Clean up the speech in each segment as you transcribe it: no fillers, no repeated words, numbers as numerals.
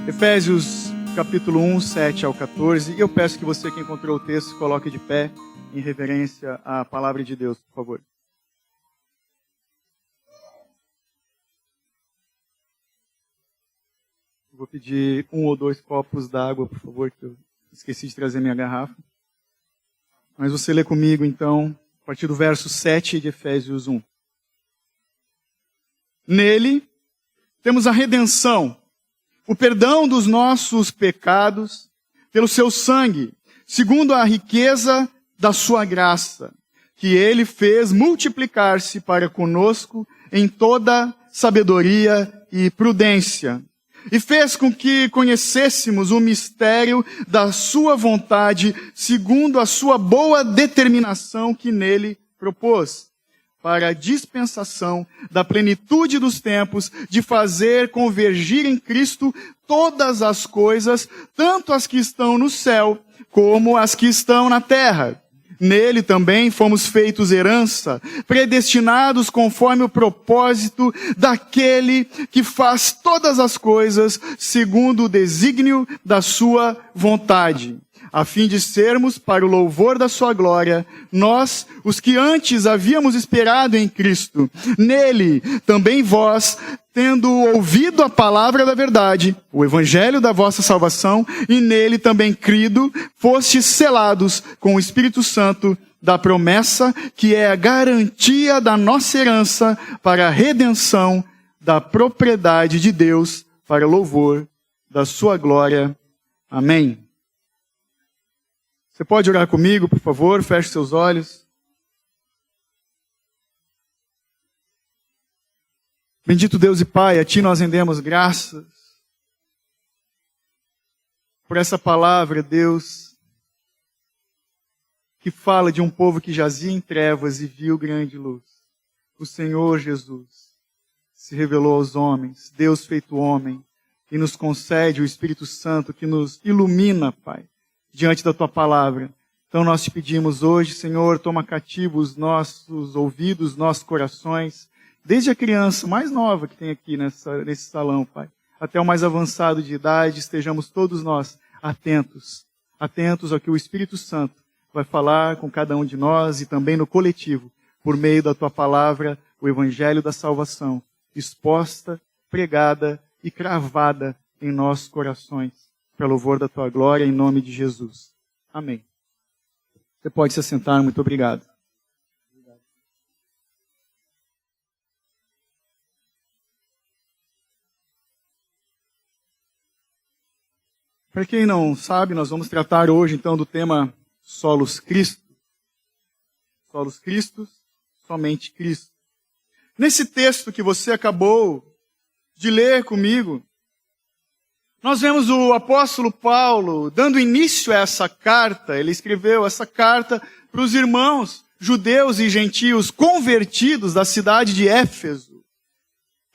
Efésios capítulo 1, 7 ao 14. E eu peço que você que encontrou o texto se coloque de pé em reverência à palavra de Deus, por favor. Eu vou pedir 1 ou 2 copos d'água, por favor, que eu esqueci de trazer minha garrafa. Mas você lê comigo, então, a partir do verso 7 de Efésios 1. Nele temos a redenção, o perdão dos nossos pecados, pelo seu sangue, segundo a riqueza da sua graça, que ele fez multiplicar-se para conosco em toda sabedoria e prudência, e fez com que conhecêssemos o mistério da sua vontade, segundo a sua boa determinação que nele propôs, para a dispensação da plenitude dos tempos, de fazer convergir em Cristo todas as coisas, tanto as que estão no céu, como as que estão na terra. Nele também fomos feitos herança, predestinados conforme o propósito daquele que faz todas as coisas segundo o desígnio da sua vontade, a fim de sermos, para o louvor da sua glória, nós, os que antes havíamos esperado em Cristo. Nele também vós, tendo ouvido a palavra da verdade, o evangelho da vossa salvação, e nele também crido, fostes selados com o Espírito Santo da promessa, que é a garantia da nossa herança para a redenção da propriedade de Deus, para louvor da sua glória. Amém. Você pode orar comigo, por favor? Feche seus olhos. Bendito Deus e Pai, a Ti nós rendemos graças por essa palavra, Deus, que fala de um povo que jazia em trevas e viu grande luz. O Senhor Jesus se revelou aos homens, Deus feito homem, e nos concede o Espírito Santo que nos ilumina, Pai, diante da Tua palavra. Então nós te pedimos hoje, Senhor, toma cativo os nossos ouvidos, nossos corações, desde a criança mais nova que tem aqui nesse salão, Pai, até o mais avançado de idade, estejamos todos nós atentos ao que o Espírito Santo vai falar com cada um de nós e também no coletivo, por meio da Tua palavra, o Evangelho da salvação, exposta, pregada e cravada em nossos corações, para louvor da Tua glória, em nome de Jesus. Amém. Você pode se assentar, muito obrigado. Para quem não sabe, nós vamos tratar hoje então do tema Solos Christus. Solos Christus, somente Cristo. Nesse texto que você acabou de ler comigo, nós vemos o apóstolo Paulo dando início a essa carta. Ele escreveu essa carta para os irmãos judeus e gentios convertidos da cidade de Éfeso.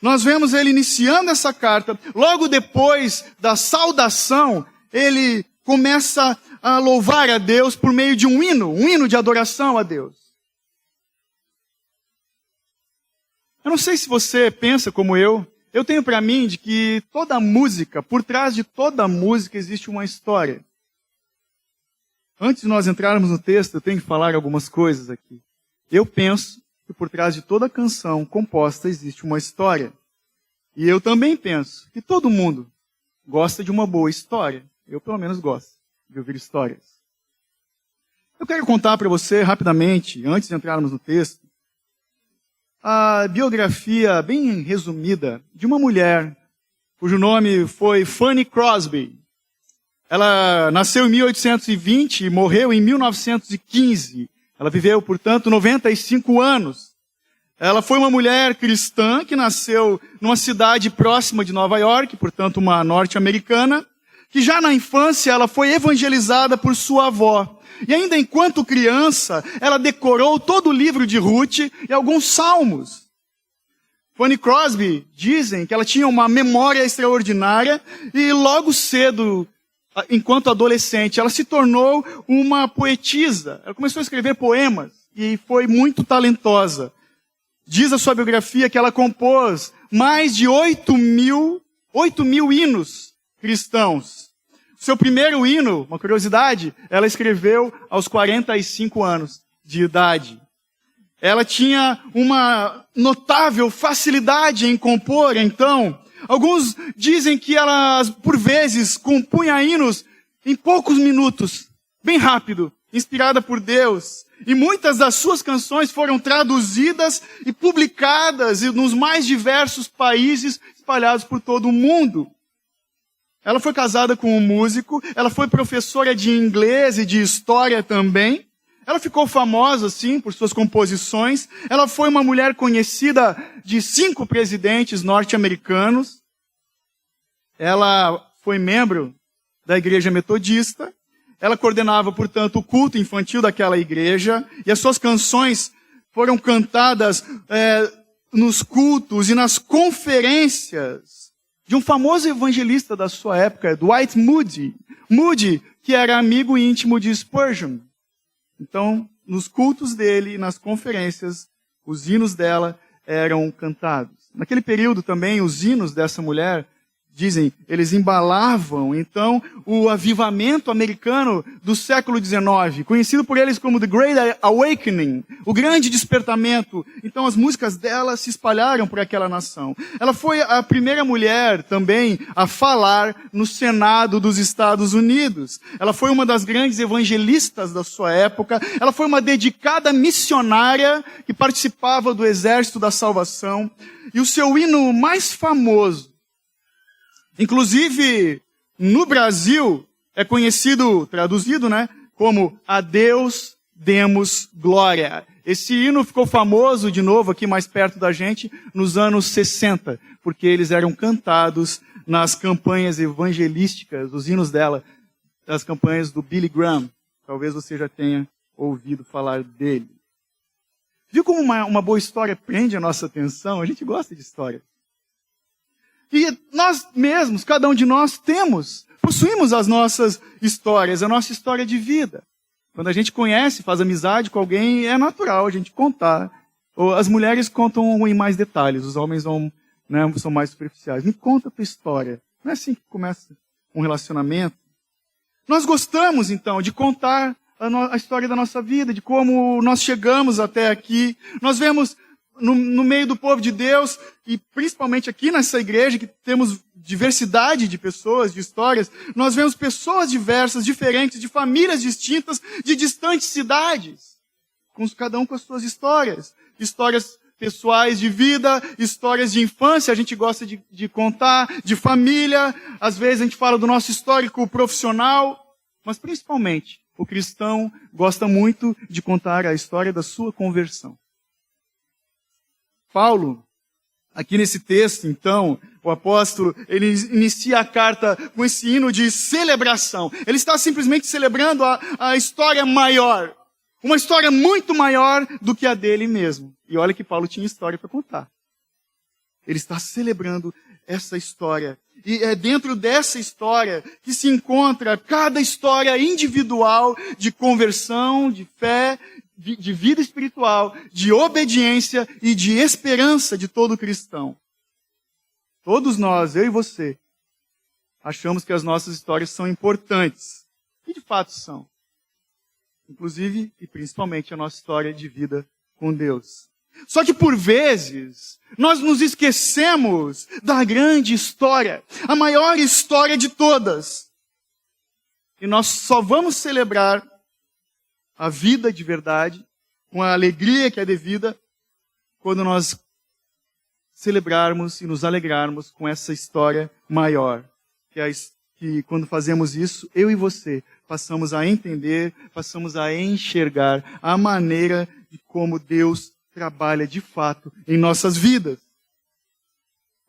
Nós vemos ele iniciando essa carta. Logo depois da saudação, ele começa a louvar a Deus por meio de um hino de adoração a Deus. Eu não sei se você pensa como eu tenho para mim de que toda música, por trás de toda música existe uma história. Antes de nós entrarmos no texto, eu tenho que falar algumas coisas aqui. Eu penso que por trás de toda canção composta existe uma história. E eu também penso que todo mundo gosta de uma boa história. Eu pelo menos gosto de ouvir histórias. Eu quero contar para você rapidamente, antes de entrarmos no texto, a biografia bem resumida de uma mulher cujo nome foi Fanny Crosby. Ela nasceu em 1820 e morreu em 1915. Ela viveu, portanto, 95 anos. Ela foi uma mulher cristã que nasceu numa cidade próxima de Nova York, portanto, uma norte-americana, que já na infância ela foi evangelizada por sua avó. E ainda enquanto criança, ela decorou todo o livro de Ruth e alguns salmos. Fanny Crosby, dizem que ela tinha uma memória extraordinária e logo cedo, enquanto adolescente, ela se tornou uma poetisa. Ela começou a escrever poemas e foi muito talentosa. Diz a sua biografia que ela compôs mais de 8 mil hinos cristãos. Seu primeiro hino, uma curiosidade, ela escreveu aos 45 anos de idade. Ela tinha uma notável facilidade em compor, então. Alguns dizem que ela, por vezes, compunha hinos em poucos minutos, bem rápido, inspirada por Deus. E muitas das suas canções foram traduzidas e publicadas nos mais diversos países espalhados por todo o mundo. Ela foi casada com um músico, ela foi professora de inglês e de história também. Ela ficou famosa, sim, por suas composições. Ela foi uma mulher conhecida de 5 presidentes norte-americanos. Ela foi membro da Igreja Metodista. Ela coordenava, portanto, o culto infantil daquela igreja. E as suas canções foram cantadas nos cultos e nas conferências de um famoso evangelista da sua época, Dwight Moody. Moody, que era amigo íntimo de Spurgeon. Então, nos cultos dele, nas conferências, os hinos dela eram cantados. Naquele período também, os hinos dessa mulher, dizem, eles embalavam, então, o avivamento americano do século XIX, conhecido por eles como The Great Awakening, o grande despertamento. Então, as músicas dela se espalharam por aquela nação. Ela foi a primeira mulher também a falar no Senado dos Estados Unidos. Ela foi uma das grandes evangelistas da sua época. Ela foi uma dedicada missionária que participava do Exército da Salvação. E o seu hino mais famoso, inclusive, no Brasil, é conhecido, traduzido, como A Deus demos glória. Esse hino ficou famoso, de novo, aqui mais perto da gente, nos anos 60, porque eles eram cantados nas campanhas evangelísticas, os hinos dela, das campanhas do Billy Graham. Talvez você já tenha ouvido falar dele. Viu como uma boa história prende a nossa atenção? A gente gosta de história. E nós mesmos, cada um de nós possuímos as nossas histórias, a nossa história de vida. Quando a gente conhece, faz amizade com alguém, é natural a gente contar. As mulheres contam em mais detalhes, os homens são mais superficiais. Me conta a tua história. Não é assim que começa um relacionamento. Nós gostamos, então, de contar a história da nossa vida, de como nós chegamos até aqui. Nós vemos no meio do povo de Deus, e principalmente aqui nessa igreja, que temos diversidade de pessoas, de histórias, nós vemos pessoas diversas, diferentes, de famílias distintas, de distantes cidades, cada um com as suas histórias. Histórias pessoais de vida, histórias de infância, a gente gosta de contar, de família, às vezes a gente fala do nosso histórico profissional, mas principalmente o cristão gosta muito de contar a história da sua conversão. Paulo, aqui nesse texto, então, o apóstolo, ele inicia a carta com esse hino de celebração. Ele está simplesmente celebrando a história maior. Uma história muito maior do que a dele mesmo. E olha que Paulo tinha história para contar. Ele está celebrando essa história. E é dentro dessa história que se encontra cada história individual de conversão, de fé, de vida espiritual, de obediência e de esperança de todo cristão. Todos nós, eu e você, achamos que as nossas histórias são importantes. E de fato são. Inclusive e principalmente a nossa história de vida com Deus. Só que por vezes, nós nos esquecemos da grande história, a maior história de todas. E nós só vamos celebrar a vida de verdade, com a alegria que é devida, quando nós celebrarmos e nos alegrarmos com essa história maior. Que quando fazemos isso, eu e você passamos a entender, passamos a enxergar a maneira de como Deus trabalha de fato em nossas vidas.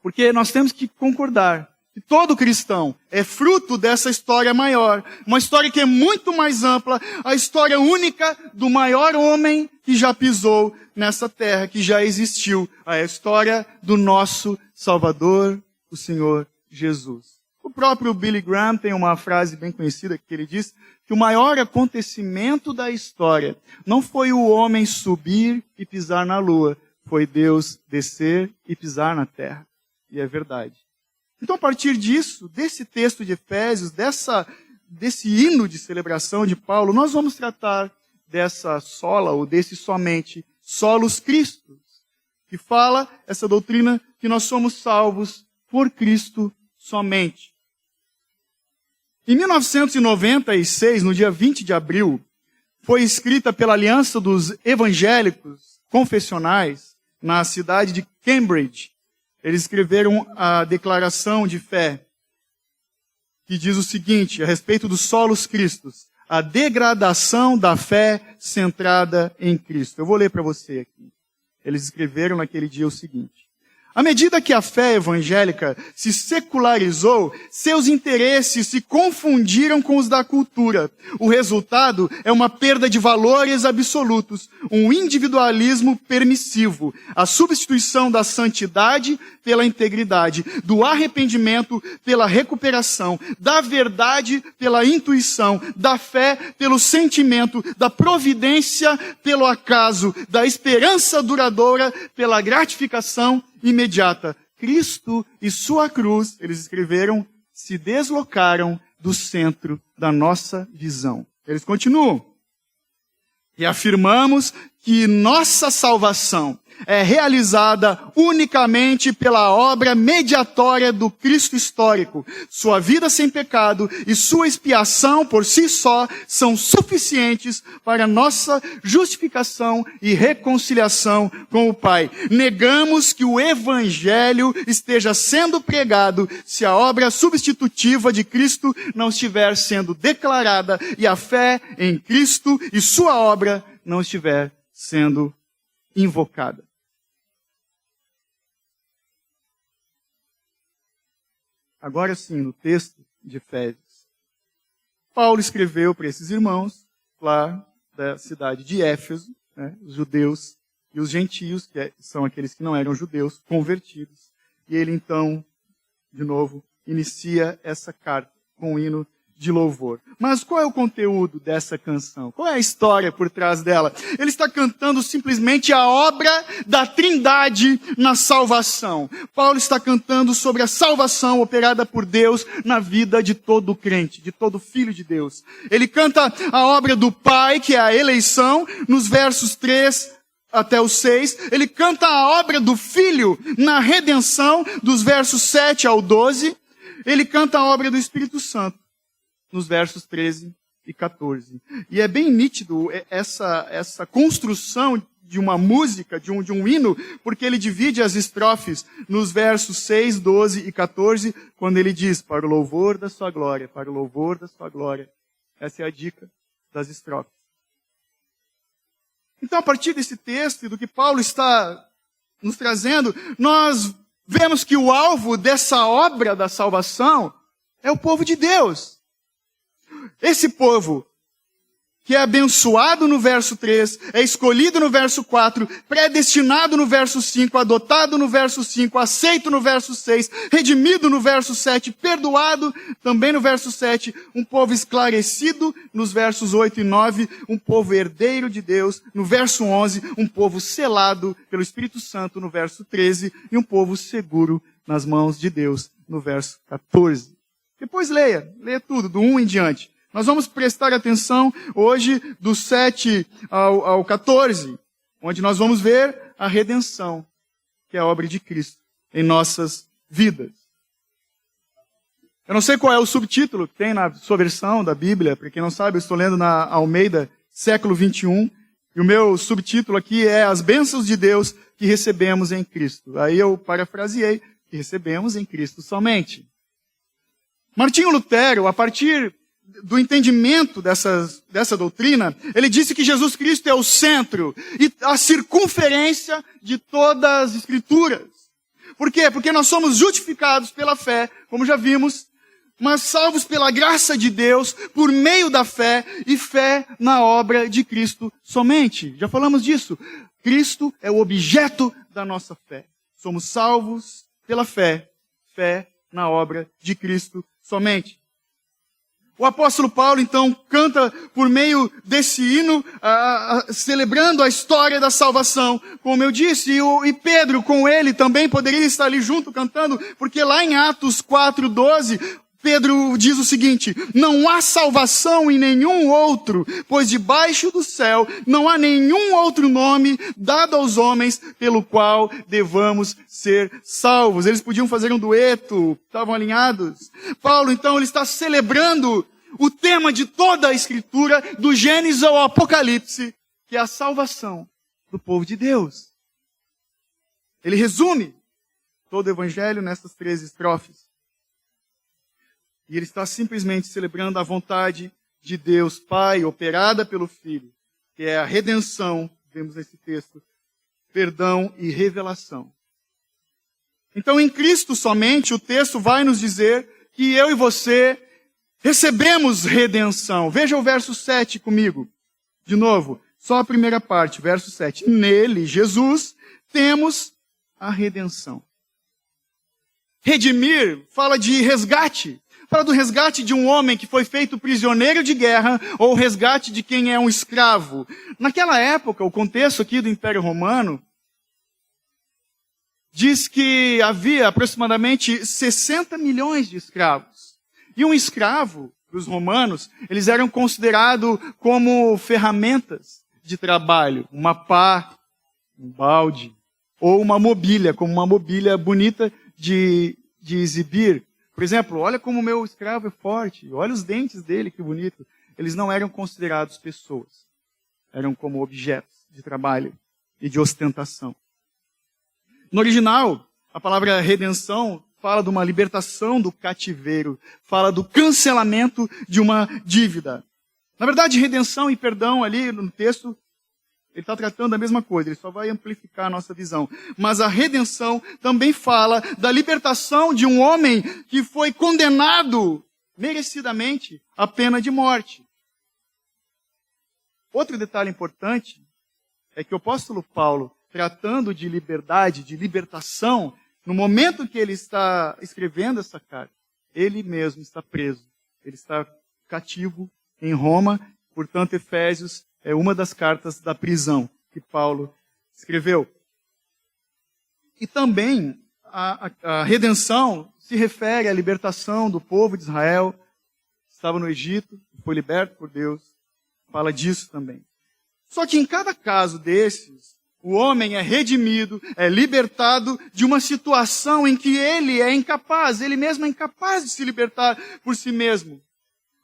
Porque nós temos que concordar que todo cristão é fruto dessa história maior. Uma história que é muito mais ampla, a história única do maior homem que já pisou nessa terra, que já existiu. A história do nosso Salvador, o Senhor Jesus. O próprio Billy Graham tem uma frase bem conhecida que ele diz que o maior acontecimento da história não foi o homem subir e pisar na lua, foi Deus descer e pisar na terra. E é verdade. Então, a partir disso, desse texto de Efésios, desse hino de celebração de Paulo, nós vamos tratar dessa sola, ou desse somente, solos Christus, que fala essa doutrina que nós somos salvos por Cristo somente. Em 1996, no dia 20 de abril, foi escrita pela Aliança dos Evangélicos Confessionais, na cidade de Cambridge. Eles escreveram a declaração de fé, que diz o seguinte, a respeito dos solos Cristos, a degradação da fé centrada em Cristo. Eu vou ler para você aqui. Eles escreveram naquele dia o seguinte: à medida que a fé evangélica se secularizou, seus interesses se confundiram com os da cultura. O resultado é uma perda de valores absolutos, um individualismo permissivo, a substituição da santidade pela integridade, do arrependimento pela recuperação, da verdade pela intuição, da fé pelo sentimento, da providência pelo acaso, da esperança duradoura pela gratificação imediata. Cristo e sua cruz, eles escreveram, se deslocaram do centro da nossa visão. Eles continuam. E afirmamos que nossa salvação é realizada unicamente pela obra mediatória do Cristo histórico. Sua vida sem pecado e sua expiação por si só são suficientes para nossa justificação e reconciliação com o Pai. Negamos que o Evangelho esteja sendo pregado se a obra substitutiva de Cristo não estiver sendo declarada e a fé em Cristo e sua obra não estiver sendo invocada. Agora sim, no texto de Efésios, Paulo escreveu para esses irmãos lá da cidade de Éfeso, né, os judeus e os gentios, que são aqueles que não eram judeus, convertidos. E ele então, de novo, inicia essa carta com um hino de louvor. Mas qual é o conteúdo dessa canção? Qual é a história por trás dela? Ele está cantando simplesmente a obra da Trindade na salvação. Paulo está cantando sobre a salvação operada por Deus na vida de todo crente, de todo filho de Deus. Ele canta a obra do Pai, que é a eleição, nos versos 3 até o 6. Ele canta a obra do Filho na redenção, dos versos 7 ao 12. Ele canta a obra do Espírito Santo, nos versos 13 e 14. E é bem nítido essa construção de uma música, de um hino, porque ele divide as estrofes nos versos 6, 12 e 14, quando ele diz, para o louvor da sua glória, para o louvor da sua glória. Essa é a dica das estrofes. Então, a partir desse texto e do que Paulo está nos trazendo, nós vemos que o alvo dessa obra da salvação é o povo de Deus. Esse povo que é abençoado no verso 3, é escolhido no verso 4, predestinado no verso 5, adotado no verso 5, aceito no verso 6, redimido no verso 7, perdoado também no verso 7, um povo esclarecido nos versos 8 e 9, um povo herdeiro de Deus no verso 11, um povo selado pelo Espírito Santo no verso 13 e um povo seguro nas mãos de Deus no verso 14. Depois leia tudo, do 1 em diante. Nós vamos prestar atenção hoje do 7 ao 14, onde nós vamos ver a redenção, que é a obra de Cristo em nossas vidas. Eu não sei qual é o subtítulo que tem na sua versão da Bíblia. Para quem não sabe, eu estou lendo na Almeida, século 21, e o meu subtítulo aqui é As Bênçãos de Deus que recebemos em Cristo. Aí eu parafraseei, que recebemos em Cristo somente. Martinho Lutero, a partir do entendimento dessa doutrina, ele disse que Jesus Cristo é o centro e a circunferência de todas as Escrituras. Por quê? Porque nós somos justificados pela fé, como já vimos, mas salvos pela graça de Deus, por meio da fé, e fé na obra de Cristo somente. Já falamos disso. Cristo é o objeto da nossa fé. Somos salvos pela fé, fé na obra de Cristo somente. O apóstolo Paulo, então, canta por meio desse hino, celebrando a história da salvação, como eu disse, e Pedro com ele também poderia estar ali junto cantando, porque lá em Atos 4:12, Pedro diz o seguinte: não há salvação em nenhum outro, pois debaixo do céu não há nenhum outro nome dado aos homens pelo qual devamos ser salvos. Eles podiam fazer um dueto, estavam alinhados. Paulo, então, ele está celebrando o tema de toda a Escritura, do Gênesis ao Apocalipse, que é a salvação do povo de Deus. Ele resume todo o Evangelho nessas 3 estrofes. E ele está simplesmente celebrando a vontade de Deus Pai, operada pelo Filho, que é a redenção, vemos nesse texto, perdão e revelação. Então, em Cristo somente, o texto vai nos dizer que eu e você recebemos redenção. Veja o verso 7 comigo. De novo, só a primeira parte, verso 7. Nele, Jesus, temos a redenção. Redimir fala de resgate. Fala do resgate de um homem que foi feito prisioneiro de guerra ou o resgate de quem é um escravo. Naquela época, o contexto aqui do Império Romano diz que havia aproximadamente 60 milhões de escravos. E um escravo, para os romanos, eles eram considerados como ferramentas de trabalho. Uma pá, um balde, ou uma mobília, como uma mobília bonita de exibir. Por exemplo, olha como o meu escravo é forte, olha os dentes dele, que bonito. Eles não eram considerados pessoas. Eram como objetos de trabalho e de ostentação. No original, a palavra redenção fala de uma libertação do cativeiro, fala do cancelamento de uma dívida. Na verdade, redenção e perdão ali no texto, ele está tratando a mesma coisa, ele só vai amplificar a nossa visão. Mas a redenção também fala da libertação de um homem que foi condenado merecidamente à pena de morte. Outro detalhe importante é que o apóstolo Paulo, tratando de liberdade, de libertação, no momento que ele está escrevendo essa carta, ele mesmo está preso. Ele está cativo em Roma, portanto, Efésios é uma das cartas da prisão que Paulo escreveu. E também a redenção se refere à libertação do povo de Israel, que estava no Egito, foi liberto por Deus. Fala disso também. Só que em cada caso desses, o homem é redimido, é libertado de uma situação em que ele é incapaz, ele mesmo é incapaz de se libertar por si mesmo.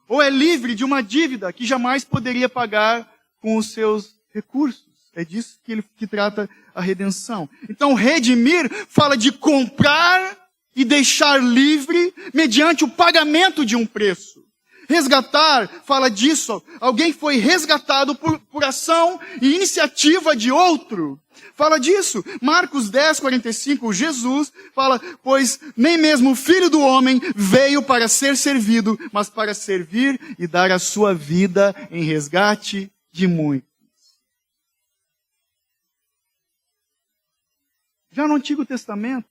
Ou é livre de uma dívida que jamais poderia pagar com os seus recursos. É disso que trata a redenção. Então, redimir fala de comprar e deixar livre mediante o pagamento de um preço. Resgatar fala disso. Alguém foi resgatado por ação e iniciativa de outro. Fala disso. Marcos 10:45, Jesus fala, pois nem mesmo o Filho do Homem veio para ser servido, mas para servir e dar a sua vida em resgate de muitos. Já no Antigo Testamento,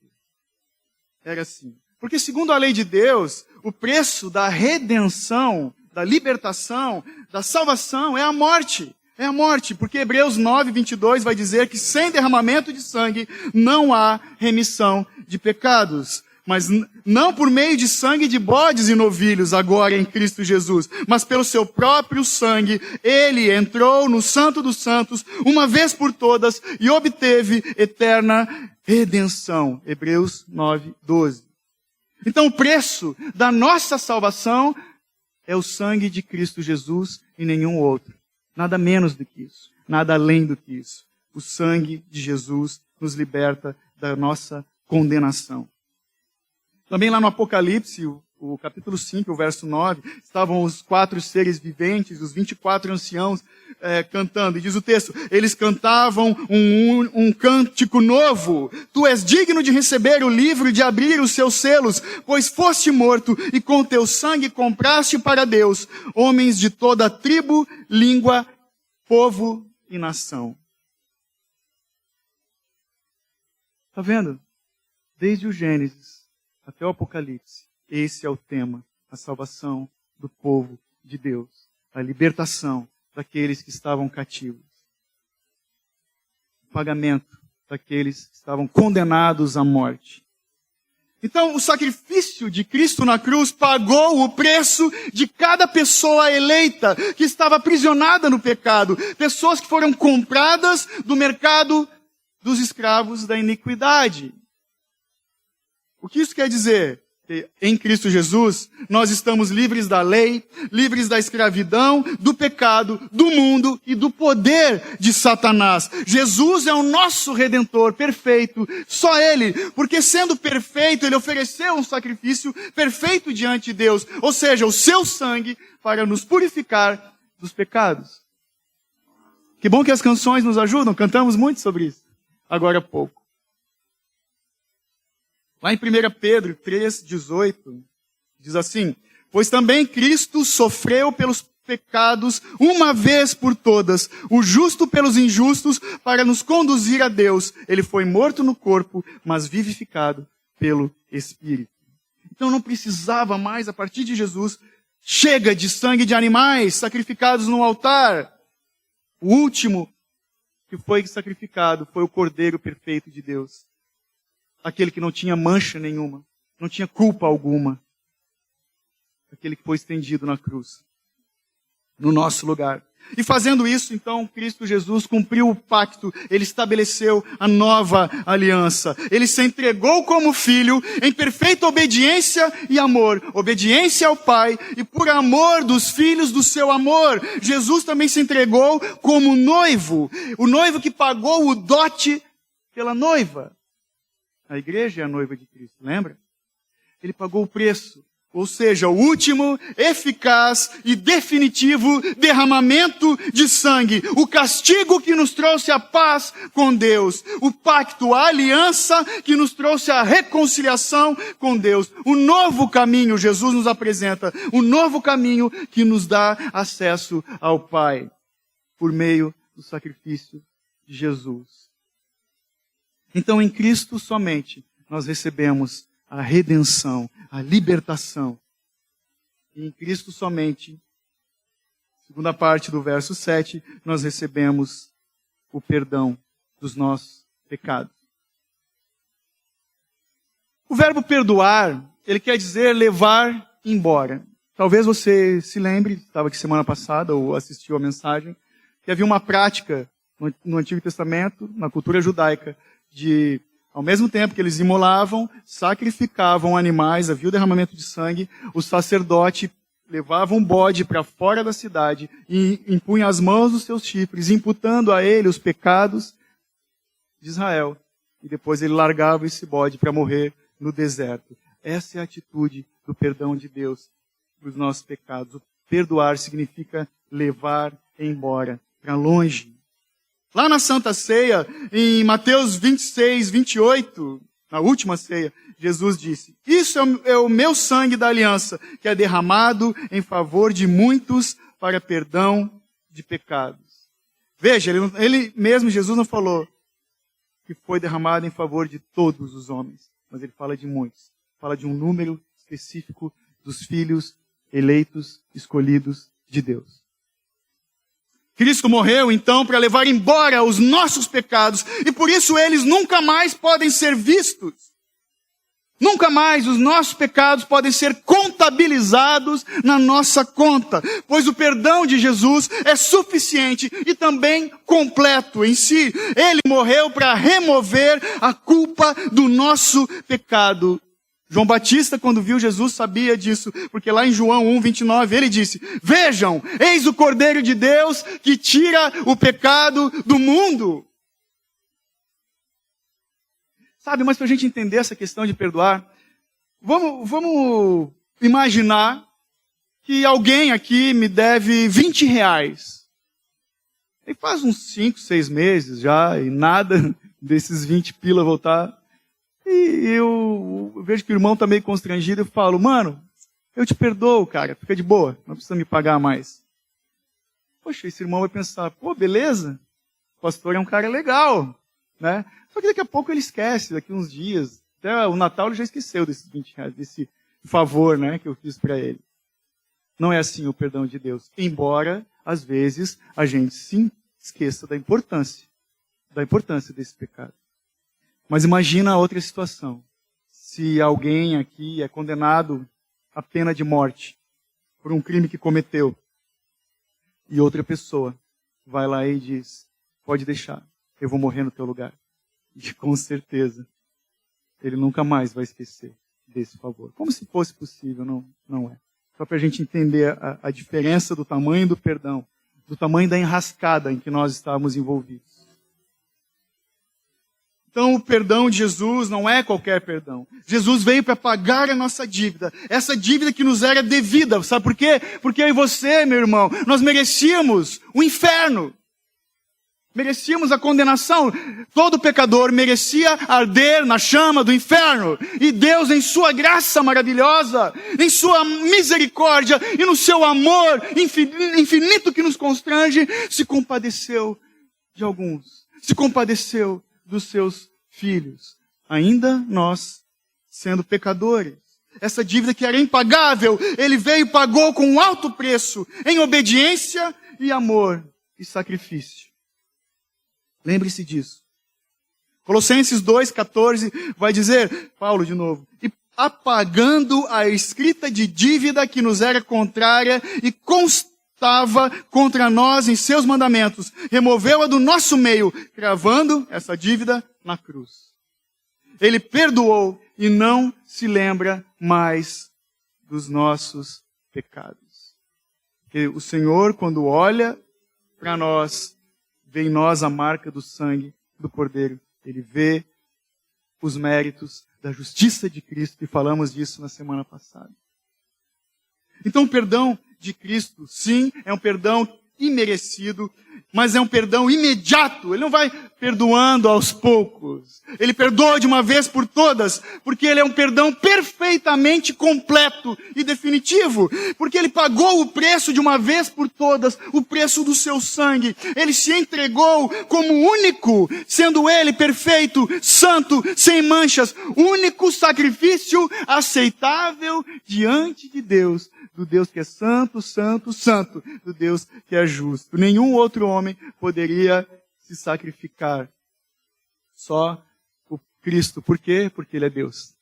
era assim. Porque segundo a lei de Deus, o preço da redenção, da libertação, da salvação é a morte. É a morte, porque Hebreus 9:22 vai dizer que sem derramamento de sangue não há remissão de pecados. Mas não por meio de sangue de bodes e novilhos, agora em Cristo Jesus, mas pelo seu próprio sangue, ele entrou no Santo dos Santos, uma vez por todas, e obteve eterna redenção. Hebreus 9:12. Então o preço da nossa salvação é o sangue de Cristo Jesus e nenhum outro. Nada menos do que isso, nada além do que isso. O sangue de Jesus nos liberta da nossa condenação. Também lá no Apocalipse, o capítulo 5, o verso 9, estavam os 4 seres viventes, os 24 anciãos cantando. E diz o texto, eles cantavam um cântico novo. Tu és digno de receber o livro e de abrir os seus selos, pois foste morto e com teu sangue compraste para Deus homens de toda tribo, língua, povo e nação. Está vendo? Desde o Gênesis até o Apocalipse, esse é o tema, a salvação do povo de Deus, a libertação daqueles que estavam cativos, o pagamento daqueles que estavam condenados à morte. Então, o sacrifício de Cristo na cruz pagou o preço de cada pessoa eleita que estava aprisionada no pecado. Pessoas que foram compradas do mercado dos escravos da iniquidade. O que isso quer dizer? Que em Cristo Jesus, nós estamos livres da lei, livres da escravidão, do pecado, do mundo e do poder de Satanás. Jesus é o nosso Redentor perfeito, só Ele, porque sendo perfeito, Ele ofereceu um sacrifício perfeito diante de Deus, ou seja, o seu sangue para nos purificar dos pecados. Que bom que as canções nos ajudam, cantamos muito sobre isso, agora há pouco. Lá em 1 Pedro 3,18, diz assim: pois também Cristo sofreu pelos pecados uma vez por todas, o justo pelos injustos, para nos conduzir a Deus. Ele foi morto no corpo, mas vivificado pelo Espírito. Então não precisava mais, a partir de Jesus, chega de sangue de animais sacrificados no altar. O último que foi sacrificado foi o Cordeiro perfeito de Deus. Aquele que não tinha mancha nenhuma, não tinha culpa alguma. Aquele que foi estendido na cruz, no nosso lugar. E fazendo isso, então, Cristo Jesus cumpriu o pacto, Ele estabeleceu a nova aliança. Ele se entregou como filho, em perfeita obediência e amor. Obediência ao Pai e por amor dos filhos do seu amor. Jesus também se entregou como noivo. O noivo que pagou o dote pela noiva. A igreja é a noiva de Cristo, lembra? Ele pagou o preço, ou seja, o último, eficaz e definitivo derramamento de sangue. O castigo que nos trouxe a paz com Deus. O pacto, a aliança que nos trouxe a reconciliação com Deus. O novo caminho, Jesus nos apresenta, o novo caminho que nos dá acesso ao Pai, por meio do sacrifício de Jesus. Então, em Cristo somente, nós recebemos a redenção, a libertação. E em Cristo somente, segunda parte do verso 7, nós recebemos o perdão dos nossos pecados. O verbo perdoar, ele quer dizer levar embora. Talvez você se lembre, estava aqui semana passada ou assistiu a mensagem, que havia uma prática no Antigo Testamento, na cultura judaica, de, ao mesmo tempo que eles imolavam, sacrificavam animais, havia o derramamento de sangue, o sacerdote levava um bode para fora da cidade e impunha as mãos dos seus chifres, imputando a ele os pecados de Israel. E depois ele largava esse bode para morrer no deserto. Essa é a atitude do perdão de Deus dos nossos pecados. O perdoar significa levar embora, para longe. Lá na Santa Ceia, em Mateus 26, 28, na última ceia, Jesus disse: isso é o meu sangue da aliança, que é derramado em favor de muitos para perdão de pecados. Veja, ele mesmo, Jesus, não falou que foi derramado em favor de todos os homens, mas ele fala de muitos. Fala de um número específico dos filhos eleitos, escolhidos de Deus. Cristo morreu, então, para levar embora os nossos pecados, e por isso eles nunca mais podem ser vistos. Nunca mais os nossos pecados podem ser contabilizados na nossa conta, pois o perdão de Jesus é suficiente e também completo em si. Ele morreu para remover a culpa do nosso pecado. João Batista, quando viu Jesus, sabia disso, porque lá em João 1:29, ele disse: vejam, eis o Cordeiro de Deus que tira o pecado do mundo. Sabe, mas para a gente entender essa questão de perdoar, vamos imaginar que alguém aqui me deve R$20. E faz uns 5, 6 meses já, e nada desses 20 pila voltar. E eu vejo que o irmão está meio constrangido, eu falo: mano, eu te perdoo, cara, fica de boa, não precisa me pagar mais. Poxa, esse irmão vai pensar: pô, beleza, o pastor é um cara legal, né? Só que daqui a pouco ele esquece, daqui uns dias, até o Natal ele já esqueceu desses R$20, desse favor, né, que eu fiz para ele. Não é assim o perdão de Deus. Embora, às vezes, a gente se esqueça da importância desse pecado. Mas imagina a outra situação. Se alguém aqui é condenado à pena de morte por um crime que cometeu, e outra pessoa vai lá e diz, pode deixar, eu vou morrer no teu lugar. E com certeza, ele nunca mais vai esquecer desse favor. Como se fosse possível, não é. Só para a gente entender a diferença do tamanho do perdão, do tamanho da enrascada em que nós estávamos envolvidos. Então, o perdão de Jesus não é qualquer perdão. Jesus veio para pagar a nossa dívida. Essa dívida que nos era devida. Sabe por quê? Porque eu e você, meu irmão, nós merecíamos o inferno. Merecíamos a condenação. Todo pecador merecia arder na chama do inferno. E Deus, em sua graça maravilhosa, em sua misericórdia e no seu amor infinito que nos constrange, se compadeceu de alguns. Se compadeceu dos seus filhos, ainda nós sendo pecadores. Essa dívida que era impagável, ele veio e pagou com um alto preço, em obediência e amor e sacrifício. Lembre-se disso. Colossenses 2,14 vai dizer, Paulo de novo, e apagando a escrita de dívida que nos era contrária e constava contra nós em seus mandamentos, removeu-a do nosso meio, cravando essa dívida na cruz. Ele perdoou e não se lembra mais dos nossos pecados. Porque o Senhor, quando olha para nós, vê em nós a marca do sangue do Cordeiro. Ele vê os méritos da justiça de Cristo, e falamos disso na semana passada. Então o perdão de Cristo, sim, é um perdão imerecido, mas é um perdão imediato. Ele não vai perdoando aos poucos. Ele perdoa de uma vez por todas, porque ele é um perdão perfeitamente completo e definitivo. Porque ele pagou o preço de uma vez por todas, o preço do seu sangue. Ele se entregou como único, sendo ele perfeito, santo, sem manchas, único sacrifício aceitável diante de Deus. Do Deus que é santo, santo, santo, do Deus que é justo. Nenhum outro homem poderia se sacrificar. Só o Cristo. Por quê? Porque Ele é Deus.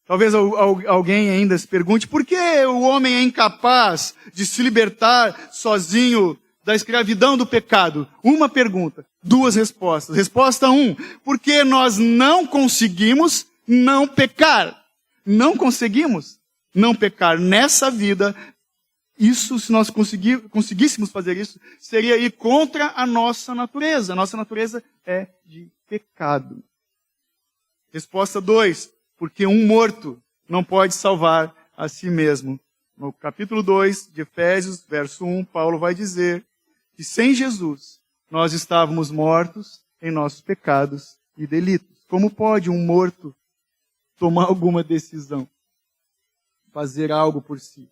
Talvez alguém ainda se pergunte, por que o homem é incapaz de se libertar sozinho da escravidão do pecado? Uma pergunta, duas respostas. Resposta 1, porque nós não conseguimos não pecar. Não conseguimos não pecar nessa vida. Isso, se nós conseguíssemos fazer isso, seria ir contra a nossa natureza. A nossa natureza é de pecado. Resposta 2, porque um morto não pode salvar a si mesmo. No capítulo 2 de Efésios, verso 1, Paulo vai dizer que sem Jesus nós estávamos mortos em nossos pecados e delitos. Como pode um morto tomar alguma decisão? Fazer algo por si?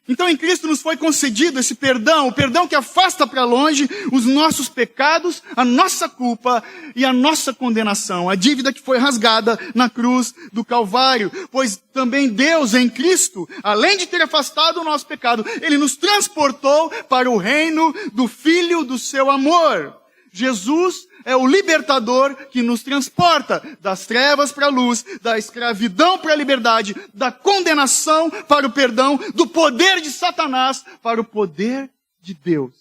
Então em Cristo nos foi concedido esse perdão, o perdão que afasta para longe os nossos pecados, a nossa culpa e a nossa condenação, a dívida que foi rasgada na cruz do Calvário. Pois também Deus em Cristo, além de ter afastado o nosso pecado, Ele nos transportou para o reino do Filho do seu amor. Jesus é o libertador que nos transporta das trevas para a luz, da escravidão para a liberdade, da condenação para o perdão, do poder de Satanás para o poder de Deus.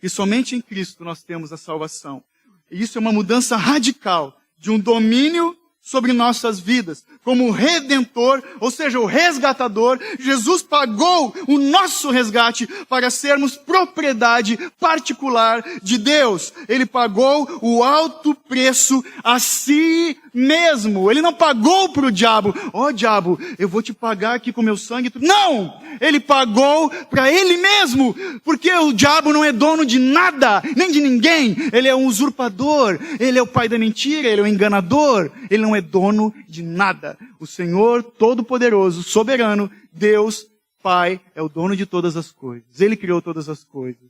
E somente em Cristo nós temos a salvação. E isso é uma mudança radical de um domínio sobre nossas vidas. Como redentor, ou seja, o resgatador, Jesus pagou o nosso resgate para sermos propriedade particular de Deus. Ele pagou o alto preço a si mesmo. Ele não pagou para o diabo. Ó, diabo, eu vou te pagar aqui com meu sangue. Não! Ele pagou para ele mesmo. Porque o diabo não é dono de nada, nem de ninguém. Ele é um usurpador. Ele é o pai da mentira. Ele é o enganador. Ele não é dono de nada. O Senhor Todo-Poderoso, soberano, Deus, Pai, é o dono de todas as coisas. Ele criou todas as coisas.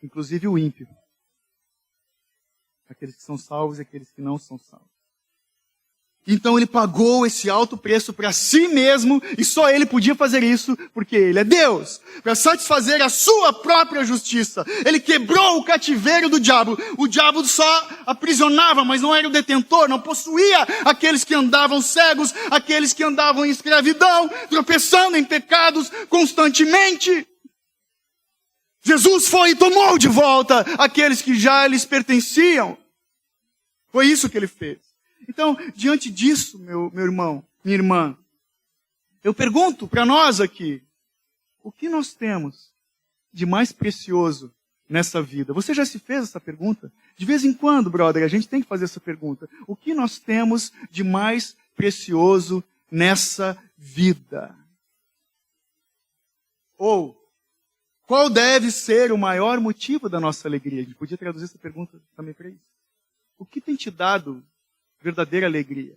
Inclusive o ímpio. Aqueles que são salvos e aqueles que não são salvos. Então ele pagou esse alto preço para si mesmo, e só ele podia fazer isso, porque ele é Deus, para satisfazer a sua própria justiça. Ele quebrou o cativeiro do diabo. O diabo só aprisionava, mas não era o detentor, não possuía aqueles que andavam cegos, aqueles que andavam em escravidão, tropeçando em pecados constantemente. Jesus foi e tomou de volta aqueles que já lhes pertenciam. Foi isso que ele fez. Então, diante disso, meu irmão, minha irmã, eu pergunto para nós aqui, o que nós temos de mais precioso nessa vida? Você já se fez essa pergunta? De vez em quando, brother, a gente tem que fazer essa pergunta. O que nós temos de mais precioso nessa vida? Ou, qual deve ser o maior motivo da nossa alegria? A gente podia traduzir essa pergunta também para isso. O que tem te dado verdadeira alegria?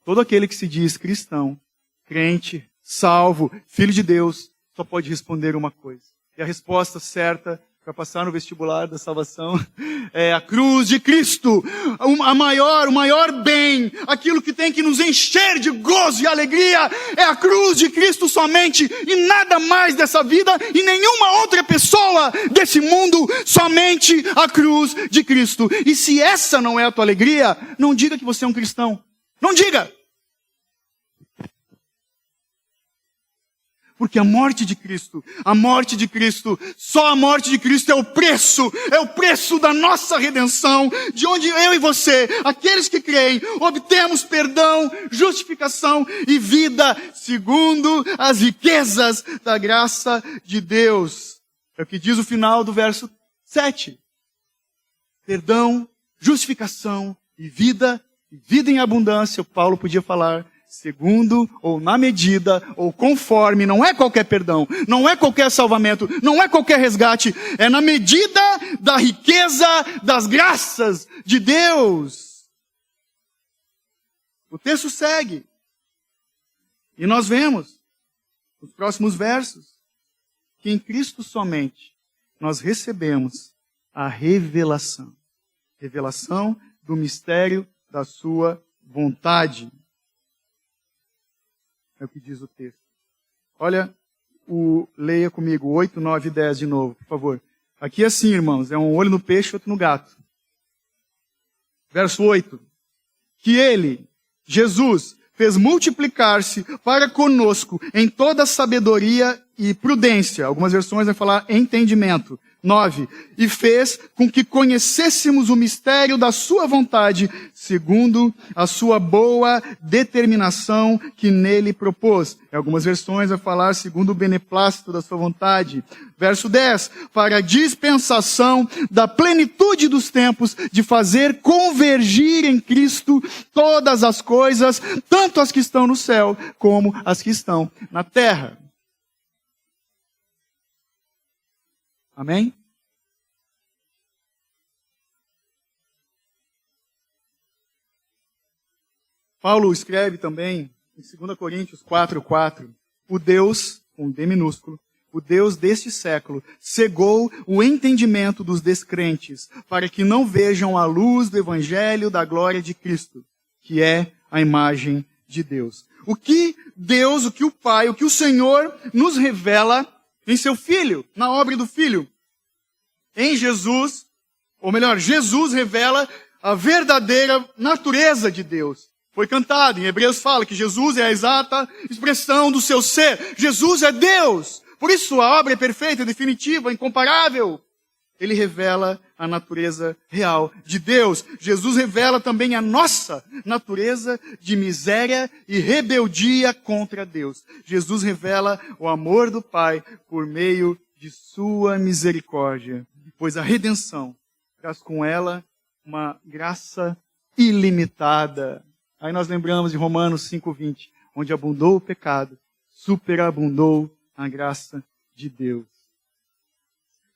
Todo aquele que se diz cristão, crente, salvo, filho de Deus, só pode responder uma coisa. E a resposta certa para passar no vestibular da salvação é a cruz de Cristo. O maior bem, aquilo que tem que nos encher de gozo e alegria, é a cruz de Cristo somente, e nada mais dessa vida, e nenhuma outra pessoa desse mundo, somente a cruz de Cristo. E se essa não é a tua alegria, não diga que você é um cristão. Não diga! Porque a morte de Cristo, só a morte de Cristo é o preço da nossa redenção, de onde eu e você, aqueles que creem, obtemos perdão, justificação e vida, segundo as riquezas da graça de Deus. É o que diz o final do verso 7. Perdão, justificação e vida em abundância. O Paulo podia falar, segundo, ou na medida, ou conforme, não é qualquer perdão, não é qualquer salvamento, não é qualquer resgate, é na medida da riqueza das graças de Deus. O texto segue. E nós vemos, nos próximos versos, que em Cristo somente nós recebemos a revelação. Revelação do mistério da sua vontade. É o que diz o texto. Olha, leia comigo, 8, 9 e 10 de novo, por favor. Aqui é assim, irmãos, é um olho no peixe e outro no gato. Verso 8. Que ele, Jesus, fez multiplicar-se para conosco em toda sabedoria e prudência. Algumas versões vão falar entendimento. 9. E fez com que conhecêssemos o mistério da sua vontade, segundo a sua boa determinação que nele propôs. Em algumas versões vai falar segundo o beneplácito da sua vontade. Verso 10. Para a dispensação da plenitude dos tempos, de fazer convergir em Cristo todas as coisas, tanto as que estão no céu, como as que estão na terra. Amém? Paulo escreve também, em 2 Coríntios 4:4, o Deus, com D minúsculo, o Deus deste século, cegou o entendimento dos descrentes, para que não vejam a luz do evangelho da glória de Cristo, que é a imagem de Deus. O que Deus, o que o Pai, o que o Senhor nos revela em seu Filho, na obra do Filho. Em Jesus, ou melhor, Jesus revela a verdadeira natureza de Deus. Foi cantado, em Hebreus fala que Jesus é a exata expressão do seu ser. Jesus é Deus. Por isso a obra é perfeita, definitiva, incomparável. Ele revela a natureza real de Deus. Jesus revela também a nossa natureza de miséria e rebeldia contra Deus. Jesus revela o amor do Pai por meio de sua misericórdia, pois a redenção traz com ela uma graça ilimitada. Aí nós lembramos de Romanos 5:20, onde abundou o pecado, superabundou a graça de Deus.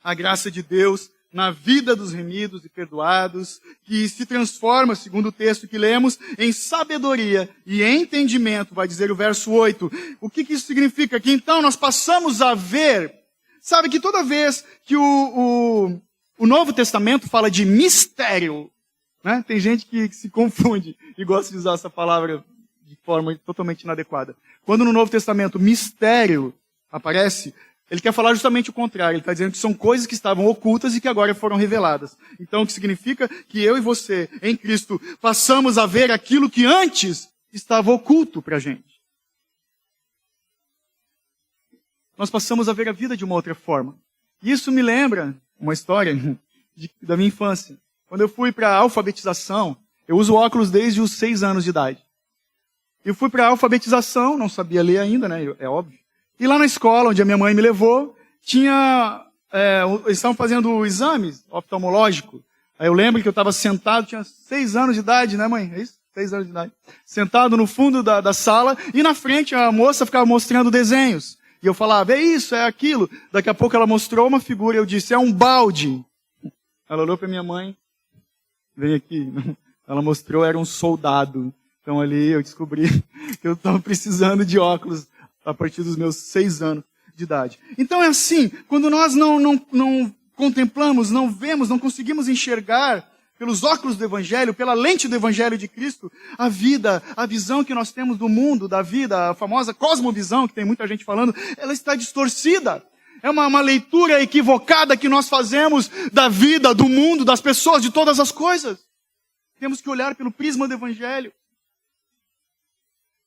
A graça de Deus na vida dos remidos e perdoados, que se transforma, segundo o texto que lemos, em sabedoria e entendimento, vai dizer o verso 8. O que isso significa? Que então nós passamos a ver, sabe que toda vez que o Novo Testamento fala de mistério, Né? Tem gente que se confunde e gosta de usar essa palavra de forma totalmente inadequada. Quando no Novo Testamento mistério aparece, ele quer falar justamente o contrário. Ele está dizendo que são coisas que estavam ocultas e que agora foram reveladas. Então, o que significa que eu e você, em Cristo, passamos a ver aquilo que antes estava oculto para a gente. Nós passamos a ver a vida de uma outra forma. E isso me lembra uma história da minha infância. Quando eu fui para a alfabetização, eu uso óculos desde os 6 anos de idade. Eu fui para a alfabetização, não sabia ler ainda, né? É óbvio. E lá na escola, onde a minha mãe me levou, eles estavam fazendo exames oftalmológicos. Aí eu lembro que eu estava sentado, tinha 6 anos de idade, né, mãe? É isso? 6 anos de idade. Sentado no fundo da sala, e na frente a moça ficava mostrando desenhos. E eu falava, é isso, é aquilo. Daqui a pouco ela mostrou uma figura e eu disse, é um balde. Ela olhou para minha mãe, vem aqui. Ela mostrou, era um soldado. Então ali eu descobri que eu estava precisando de óculos a partir dos meus 6 anos de idade. Então é assim, quando nós não contemplamos, não vemos, não conseguimos enxergar pelos óculos do Evangelho, pela lente do Evangelho de Cristo, a vida, a visão que nós temos do mundo, da vida, a famosa cosmovisão, que tem muita gente falando, ela está distorcida. É uma leitura equivocada que nós fazemos da vida, do mundo, das pessoas, de todas as coisas. Temos que olhar pelo prisma do Evangelho.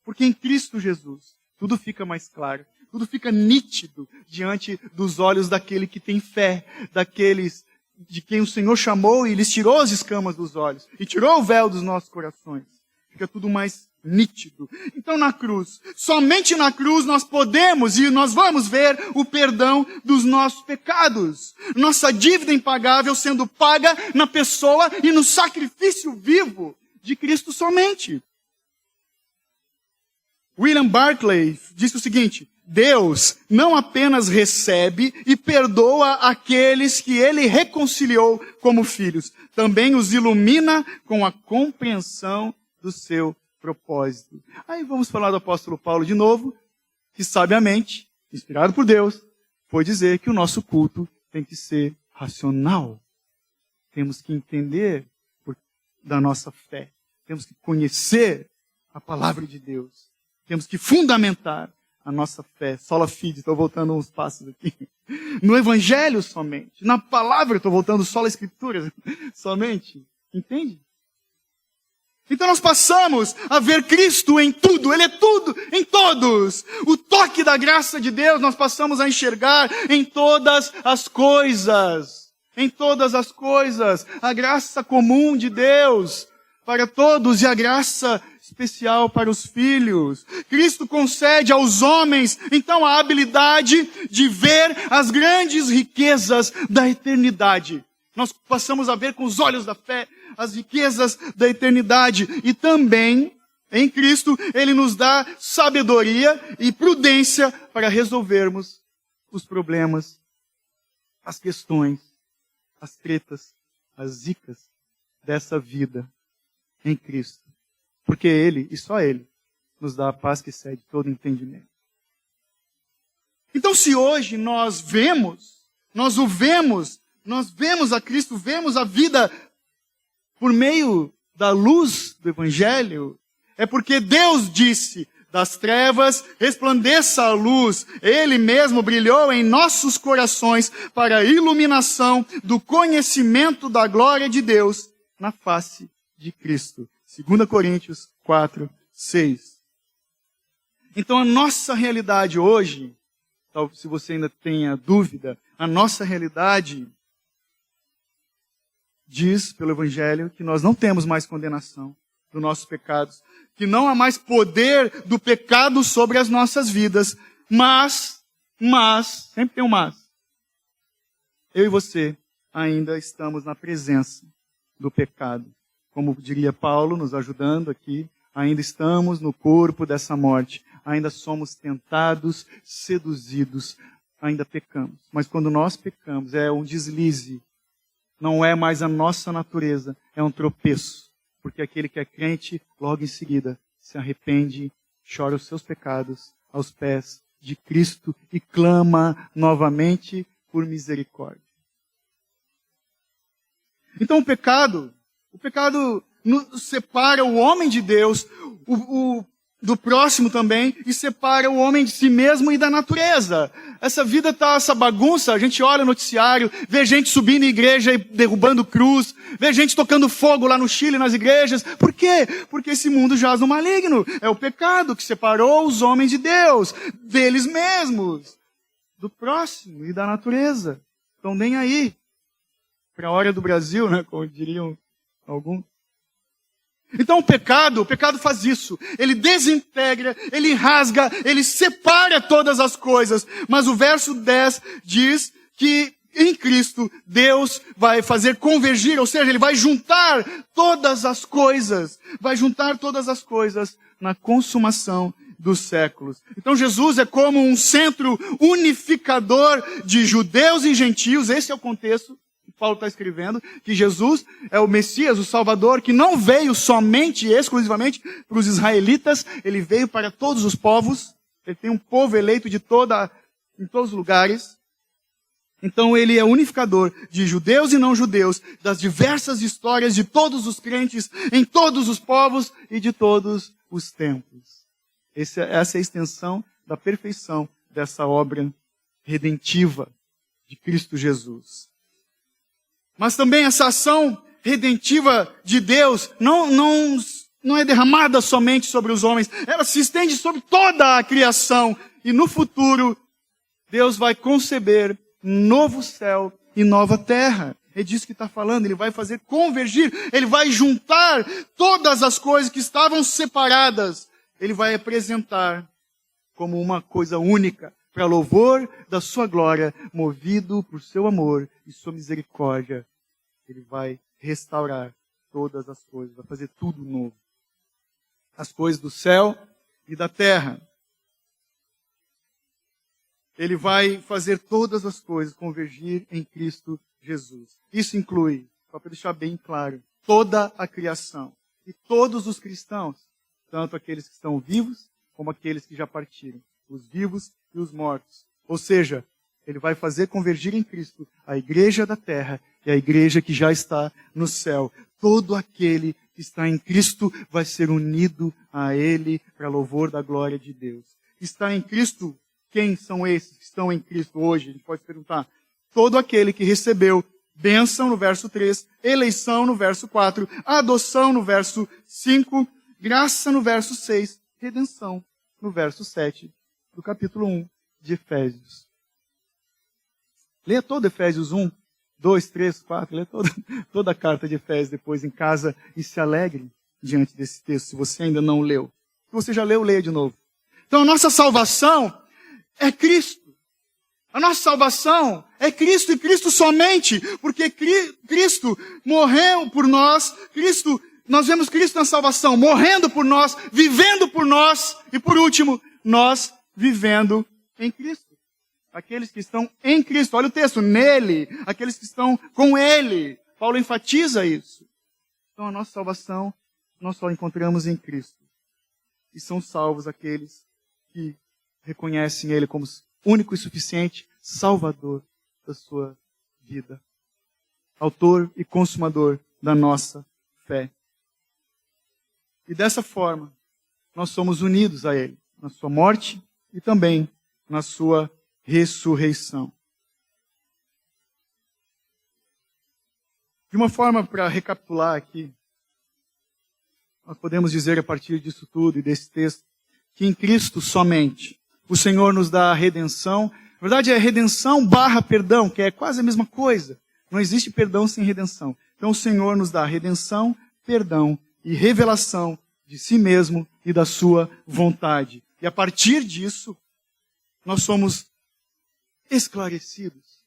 Porque em Cristo Jesus, tudo fica mais claro, tudo fica nítido diante dos olhos daquele que tem fé, daqueles de quem o Senhor chamou e lhes tirou as escamas dos olhos, e tirou o véu dos nossos corações. Fica tudo mais nítido. Então na cruz, somente na cruz nós podemos e nós vamos ver o perdão dos nossos pecados. Nossa dívida impagável sendo paga na pessoa e no sacrifício vivo de Cristo somente. William Barclay disse o seguinte, Deus não apenas recebe e perdoa aqueles que Ele reconciliou como filhos, também os ilumina com a compreensão do seu propósito. Aí vamos falar do apóstolo Paulo de novo, que sabiamente, inspirado por Deus, foi dizer que o nosso culto tem que ser racional. Temos que entender da nossa fé. Temos que conhecer a palavra de Deus. Temos que fundamentar a nossa fé. Sola fide, estou voltando uns passos aqui. No Evangelho somente. Na palavra, estou voltando sola Escritura somente. Entende? Então nós passamos a ver Cristo em tudo. Ele é tudo, em todos. O toque da graça de Deus nós passamos a enxergar em todas as coisas. Em todas as coisas. A graça comum de Deus para todos e a graça especial para os filhos. Cristo concede aos homens, então, a habilidade de ver as grandes riquezas da eternidade. Nós passamos a ver com os olhos da fé as riquezas da eternidade. E também, em Cristo, Ele nos dá sabedoria e prudência para resolvermos os problemas, as questões, as tretas, as zicas dessa vida em Cristo. Porque Ele, e só Ele, nos dá a paz que excede todo entendimento. Então se hoje nós vemos a Cristo, vemos a vida por meio da luz do Evangelho, é porque Deus disse, das trevas resplandeça a luz. Ele mesmo brilhou em nossos corações para a iluminação do conhecimento da glória de Deus na face de Cristo. 2 Coríntios 4, 6. Então a nossa realidade hoje, se você ainda tenha dúvida, a nossa realidade diz pelo Evangelho que nós não temos mais condenação dos nossos pecados, que não há mais poder do pecado sobre as nossas vidas, mas, sempre tem um mas, eu e você ainda estamos na presença do pecado. Como diria Paulo, nos ajudando aqui, ainda estamos no corpo dessa morte, ainda somos tentados, seduzidos, ainda pecamos. Mas quando nós pecamos, é um deslize, não é mais a nossa natureza, é um tropeço. Porque aquele que é crente, logo em seguida, se arrepende, chora os seus pecados aos pés de Cristo e clama novamente por misericórdia. Então o pecado, O pecado separa o homem de Deus, do próximo também, e separa o homem de si mesmo e da natureza. Essa vida tá essa bagunça, a gente olha o noticiário, vê gente subindo em igreja e derrubando cruz, vê gente tocando fogo lá no Chile, nas igrejas. Por quê? Porque esse mundo jaz no maligno. É o pecado que separou os homens de Deus, deles mesmos, do próximo e da natureza. Então nem aí, para a hora do Brasil, né, como diriam alguns. Então o pecado faz isso. Ele desintegra, ele rasga, ele separa todas as coisas. Mas o verso 10 diz que em Cristo Deus vai fazer convergir, ou seja, ele vai juntar todas as coisas. Vai juntar todas as coisas na consumação dos séculos. Então Jesus é como um centro unificador de judeus e gentios. Esse é o contexto. Paulo está escrevendo que Jesus é o Messias, o Salvador, que não veio somente e exclusivamente para os israelitas, ele veio para todos os povos, ele tem um povo eleito em todos os lugares. Então ele é unificador de judeus e não judeus, das diversas histórias de todos os crentes, em todos os povos e de todos os tempos. Essa é a extensão da perfeição dessa obra redentiva de Cristo Jesus. Mas também essa ação redentiva de Deus não é derramada somente sobre os homens. Ela se estende sobre toda a criação. E no futuro, Deus vai conceber novo céu e nova terra. É disso que está falando. Ele vai fazer convergir. Ele vai juntar todas as coisas que estavam separadas. Ele vai apresentar como uma coisa única, para louvor da sua glória, movido por seu amor e sua misericórdia. Ele vai restaurar todas as coisas, vai fazer tudo novo. As coisas do céu e da terra. Ele vai fazer todas as coisas convergir em Cristo Jesus. Isso inclui, só para deixar bem claro, toda a criação. E todos os cristãos, tanto aqueles que estão vivos, como aqueles que já partiram. Os vivos e os mortos. Ou seja, ele vai fazer convergir em Cristo a igreja da terra e a igreja que já está no céu. Todo aquele que está em Cristo vai ser unido a Ele para louvor da glória de Deus. Está em Cristo, quem são esses que estão em Cristo hoje? A gente pode perguntar. Todo aquele que recebeu bênção no verso 3, eleição no verso 4, adoção no verso 5, graça no verso 6, redenção no verso 7 do capítulo 1 de Efésios. Leia todo Efésios 1, 2, 3, 4, leia toda a carta de Efésios depois em casa e se alegre diante desse texto, se você ainda não leu. Se você já leu, leia de novo. Então a nossa salvação é Cristo. A nossa salvação é Cristo e Cristo somente, porque Cristo morreu por nós, nós vemos Cristo na salvação, morrendo por nós, vivendo por nós, e por último, nós vivendo em Cristo. Aqueles que estão em Cristo, olha o texto, nele, aqueles que estão com Ele. Paulo enfatiza isso. Então a nossa salvação, nós só encontramos em Cristo. E são salvos aqueles que reconhecem Ele como único e suficiente Salvador da sua vida. Autor e consumador da nossa fé. E dessa forma, nós somos unidos a Ele, na sua morte e também na sua ressurreição. De uma forma para recapitular aqui, nós podemos dizer a partir disso tudo e desse texto, que em Cristo somente o Senhor nos dá a redenção. Na verdade é redenção barra perdão, que é quase a mesma coisa. Não existe perdão sem redenção. Então o Senhor nos dá redenção, perdão e revelação de si mesmo e da sua vontade. E a partir disso, nós somos esclarecidos.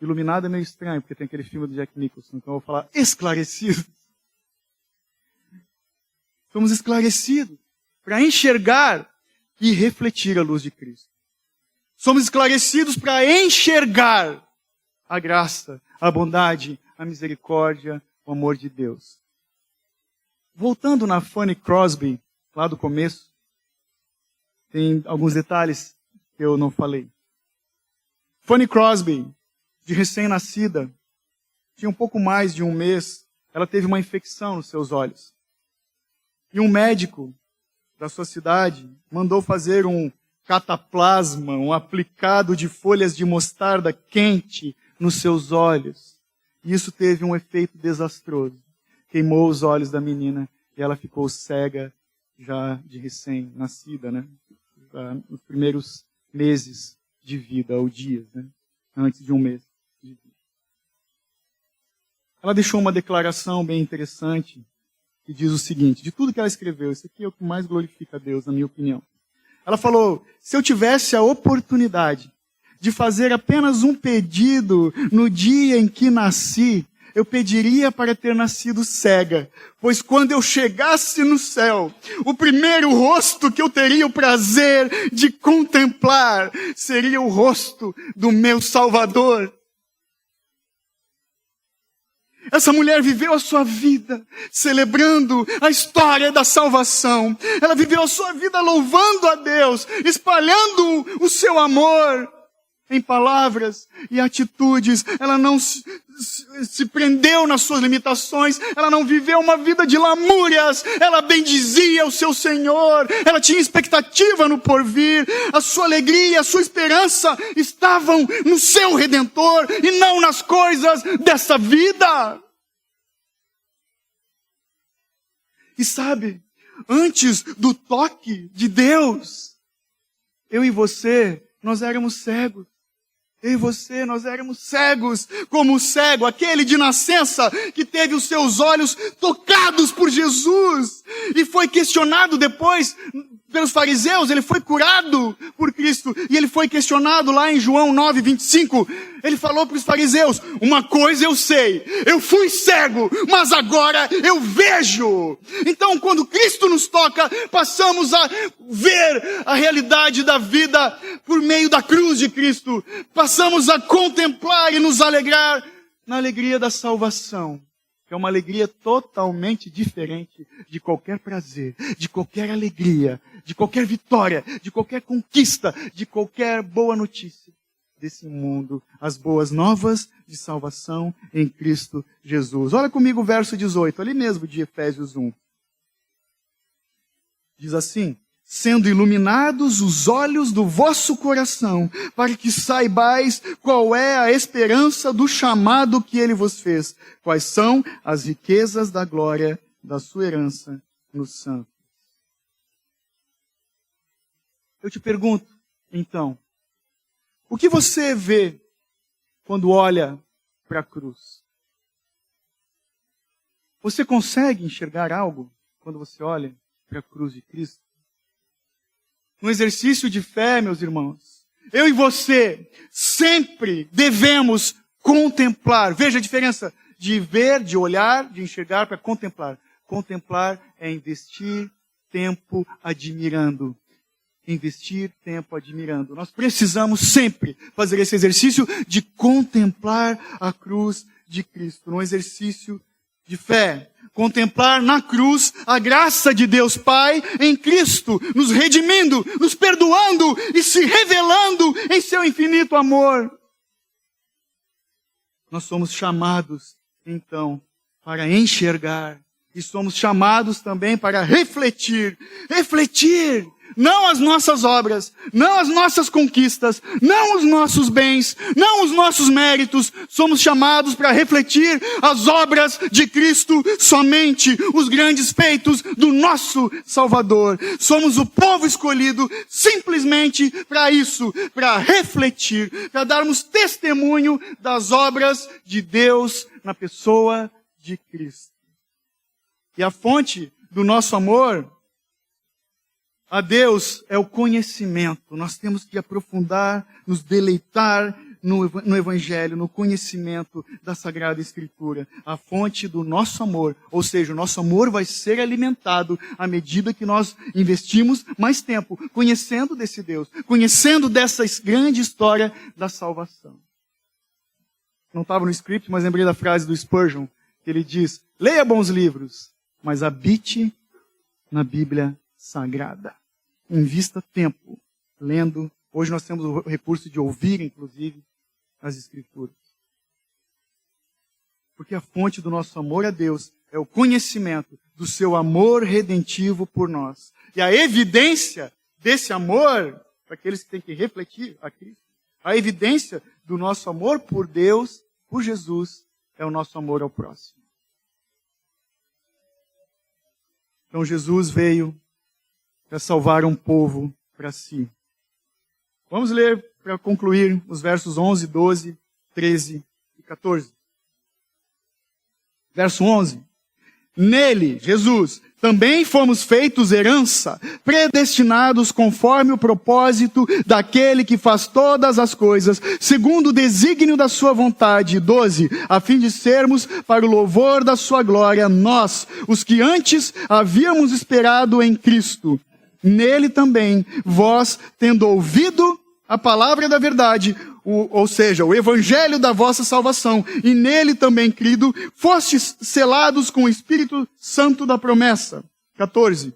Iluminado é meio estranho, porque tem aquele filme do Jack Nicholson, então eu vou falar esclarecidos. Somos esclarecidos para enxergar e refletir a luz de Cristo. Somos esclarecidos para enxergar a graça, a bondade, a misericórdia, o amor de Deus. Voltando na Fanny Crosby, lá do começo, tem alguns detalhes que eu não falei. Fanny Crosby, de recém-nascida, tinha um pouco mais de um mês ela teve uma infecção nos seus olhos. E um médico da sua cidade mandou fazer um cataplasma, um aplicado de folhas de mostarda quente nos seus olhos. E isso teve um efeito desastroso. Queimou os olhos da menina e ela ficou cega já de recém-nascida, né? Nos primeiros meses de vida, ou dias, né? Antes de um mês de vida. Ela deixou uma declaração bem interessante que diz o seguinte, de tudo que ela escreveu, isso aqui é o que mais glorifica a Deus, na minha opinião. Ela falou, se eu tivesse a oportunidade de fazer apenas um pedido no dia em que nasci, eu pediria para ter nascido cega, pois quando eu chegasse no céu, o primeiro rosto que eu teria o prazer de contemplar seria o rosto do meu Salvador. Essa mulher viveu a sua vida celebrando a história da salvação. Ela viveu a sua vida louvando a Deus, espalhando o seu amor em palavras e atitudes. Ela não se prendeu nas suas limitações. Ela não viveu uma vida de lamúrias. Ela bendizia o seu Senhor. Ela tinha expectativa no porvir. A sua alegria, a sua esperança estavam no seu Redentor e não nas coisas dessa vida. E sabe, antes do toque de Deus, eu e você, nós éramos cegos. Eu e você, nós éramos cegos, como o cego, aquele de nascença que teve os seus olhos tocados por Jesus e foi questionado depois pelos fariseus, ele foi curado por Cristo e ele foi questionado lá em João 9:25. Ele falou para os fariseus, uma coisa eu sei, eu fui cego, mas agora eu vejo. Então, quando Cristo nos toca, passamos a ver a realidade da vida por meio da cruz de Cristo. Passamos a contemplar e nos alegrar na alegria da salvação, que é uma alegria totalmente diferente de qualquer prazer, de qualquer alegria, de qualquer vitória, de qualquer conquista, de qualquer boa notícia desse mundo, as boas novas de salvação em Cristo Jesus. Olha comigo o verso 18, ali mesmo de Efésios 1. Diz assim, sendo iluminados os olhos do vosso coração, para que saibais qual é a esperança do chamado que ele vos fez, quais são as riquezas da glória da sua herança nos santos. Eu te pergunto, então, o que você vê quando olha para a cruz? Você consegue enxergar algo quando você olha para a cruz de Cristo? No exercício de fé, meus irmãos, eu e você sempre devemos contemplar. Veja a diferença de ver, de olhar, de enxergar para contemplar. Contemplar é investir tempo admirando. Investir tempo admirando. Nós precisamos sempre fazer esse exercício de contemplar a cruz de Cristo, num exercício de fé. Contemplar na cruz a graça de Deus Pai em Cristo, nos redimindo, nos perdoando e se revelando em seu infinito amor. Nós somos chamados, então, para enxergar e somos chamados também para refletir. Refletir! Não as nossas obras, não as nossas conquistas, não os nossos bens, não os nossos méritos. Somos chamados para refletir as obras de Cristo somente, os grandes feitos do nosso Salvador. Somos o povo escolhido simplesmente para isso, para refletir, para darmos testemunho das obras de Deus na pessoa de Cristo. E a fonte do nosso amor a Deus é o conhecimento. Nós temos que aprofundar, nos deleitar no Evangelho, no conhecimento da Sagrada Escritura. A fonte do nosso amor, ou seja, o nosso amor vai ser alimentado à medida que nós investimos mais tempo conhecendo desse Deus, conhecendo dessa grande história da salvação. Não estava no script, mas lembrei da frase do Spurgeon, que ele diz, leia bons livros, mas habite na Bíblia Sagrada. Invista tempo lendo. Hoje nós temos o recurso de ouvir, inclusive, as Escrituras. Porque a fonte do nosso amor a Deus é o conhecimento do seu amor redentivo por nós. E a evidência desse amor, para aqueles que têm que refletir a Cristo, a evidência do nosso amor por Deus, por Jesus, é o nosso amor ao próximo. Então Jesus veio para salvar um povo para si. Vamos ler para concluir os versos 11, 12, 13 e 14. Verso 11. Nele, Jesus, também fomos feitos herança, predestinados conforme o propósito daquele que faz todas as coisas, segundo o desígnio da sua vontade. 12. A fim de sermos, para o louvor da sua glória, nós, os que antes havíamos esperado em Cristo. Nele também, vós, tendo ouvido a palavra da verdade, ou seja, o evangelho da vossa salvação, e nele também, crido, fostes selados com o Espírito Santo da promessa. 14.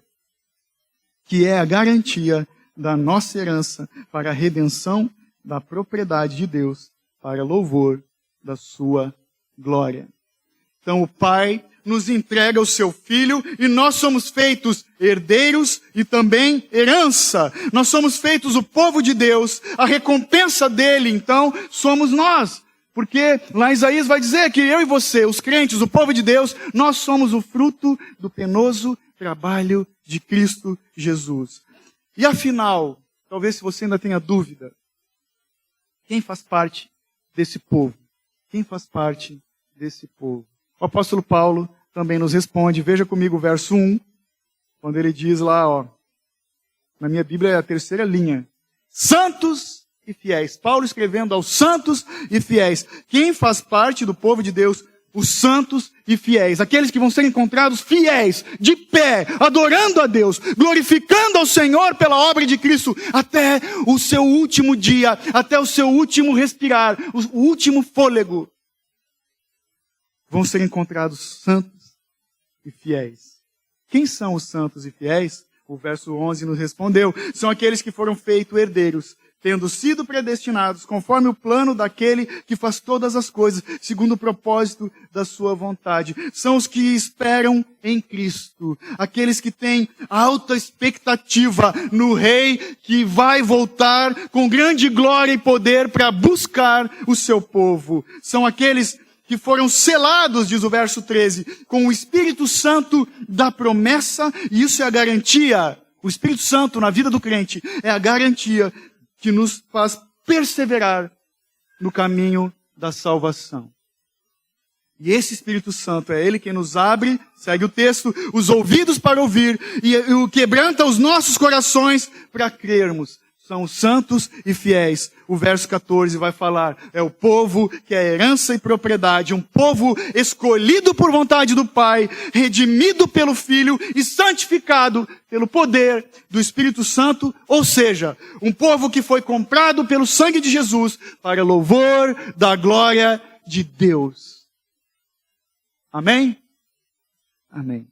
Que é a garantia da nossa herança para a redenção da propriedade de Deus, para louvor da sua glória. Então o Pai nos entrega o seu Filho e nós somos feitos herdeiros e também herança. Nós somos feitos o povo de Deus, a recompensa dele, então, somos nós. Porque lá Isaías vai dizer que eu e você, os crentes, o povo de Deus, nós somos o fruto do penoso trabalho de Cristo Jesus. E afinal, talvez se você ainda tenha dúvida, quem faz parte desse povo? Quem faz parte desse povo? O apóstolo Paulo também nos responde. Veja comigo o verso 1, quando ele diz lá, na minha Bíblia é a terceira linha. Santos e fiéis. Paulo escrevendo aos santos e fiéis. Quem faz parte do povo de Deus? Os santos e fiéis. Aqueles que vão ser encontrados fiéis, de pé, adorando a Deus, glorificando ao Senhor pela obra de Cristo, até o seu último dia, até o seu último respirar, o último fôlego. Vão ser encontrados santos e fiéis. Quem são os santos e fiéis? O verso 11 nos respondeu. São aqueles que foram feitos herdeiros, tendo sido predestinados conforme o plano daquele que faz todas as coisas, segundo o propósito da sua vontade. São os que esperam em Cristo. Aqueles que têm alta expectativa no Rei que vai voltar com grande glória e poder para buscar o seu povo. São aqueles que foram selados, diz o verso 13, com o Espírito Santo da promessa, e isso é a garantia. O Espírito Santo na vida do crente é a garantia que nos faz perseverar no caminho da salvação. E esse Espírito Santo é Ele quem nos abre, segue o texto, os ouvidos para ouvir e o quebranta os nossos corações para crermos. São os santos e fiéis. O verso 14 vai falar, é o povo que é herança e propriedade, um povo escolhido por vontade do Pai, redimido pelo Filho e santificado pelo poder do Espírito Santo, ou seja, um povo que foi comprado pelo sangue de Jesus para louvor da glória de Deus. Amém? Amém.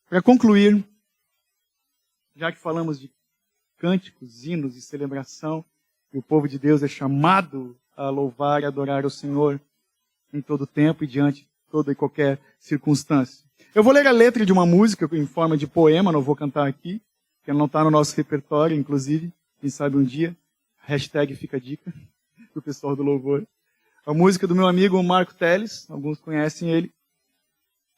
Para concluir, já que falamos de cânticos, hinos e celebração, e o povo de Deus é chamado a louvar e adorar o Senhor em todo tempo e diante de toda e qualquer circunstância. Eu vou ler a letra de uma música em forma de poema, não vou cantar aqui, que não está no nosso repertório, inclusive, quem sabe um dia, hashtag fica a dica, do pessoal do louvor. A música do meu amigo Marco Teles, alguns conhecem ele,